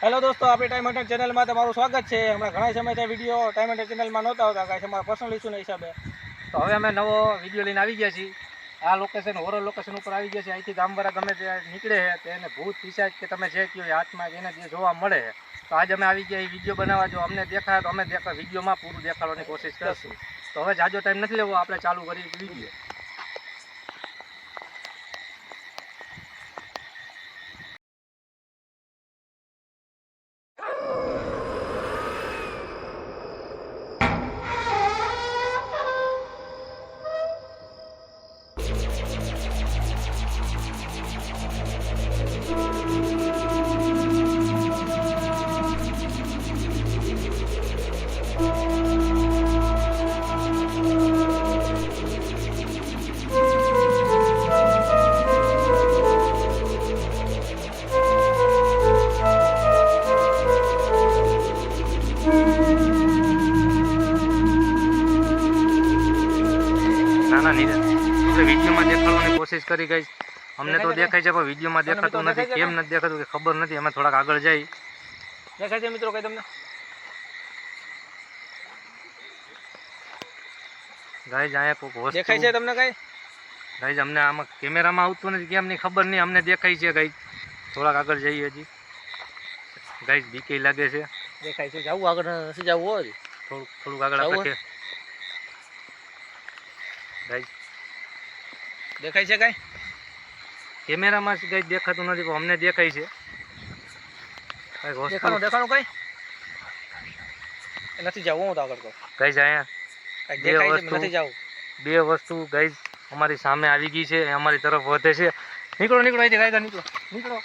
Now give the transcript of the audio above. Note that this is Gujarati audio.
હેલો દોસ્તો, આપણી ટાઈમ હન્ટર ચેનલમાં તમારું સ્વાગત છે. હમણાં ઘણા સમયથી વિડીયો ટાઈમ હન્ટર ચેનલમાં નહોતા આવતા, કાંઈ અમારા પર્સનલ ઇસ્યુના હિસાબે. તો હવે અમે નવો વિડીયો લઈને આવી ગયા છીએ. આ લોકેશન હોરર લોકેશન ઉપર આવી ગયા છે. અહીંથી ગામવાળા ગમે ત્યાં નીકળે છે તેને ભૂત પિશાચ કે તમે જે કહો હાથમાં એને જે જોવા મળે છે. તો આજે અમે આવી ગયા એ વિડીયો બનાવવા. જો અમને દેખાય તો અમે વિડીયોમાં પૂરું દેખાડવાની કોશિશ કરશું. તો હવે જાજો ટાઈમ નથી લેવો, આપણે ચાલુ કરીએ વિડીયો. ના નીરજ, આપણે વિડીયોમાં દેખાડવાની કોશિશ કરી ગઈ. અમને તો દેખાય છે પણ વિડીયોમાં દેખાતું નથી. કેમ નથી દેખાતું કે ખબર નથી. અમે થોડાક આગળ જઈ. દેખાય છે મિત્રો કઈ તમને? ગાઈઝ અહીંયા કોઈક વસ્તુ દેખાય છે તમને? કઈ ગાઈઝ અમને આમાં કેમેરામાં આવતું નથી, કેમ નહીં ખબર નહીં. અમને દેખાય છે ગાઈઝ. થોડાક આગળ જઈએ હજી. ગાઈઝ બીકે લાગે છે. દેખાય છે. જવું આગળ નથી જવું હોય, થોડુંક આગળ આપણે ગાઈઝ દેખાય છે. કઈ કેમેરામાં કઈ દેખાતું નથી પણ અમને દેખાય છે. દેખાણું કઈ નથી જવું. હું તો આગળ કહું ગાઈઝ અહીંયા બે વસ્તુ ગાઈઝ અમારી સામે આવી ગઈ છે, અમારી તરફ વધે છે. નીકળો અહીંથી ગાઈઝ, નીકળો.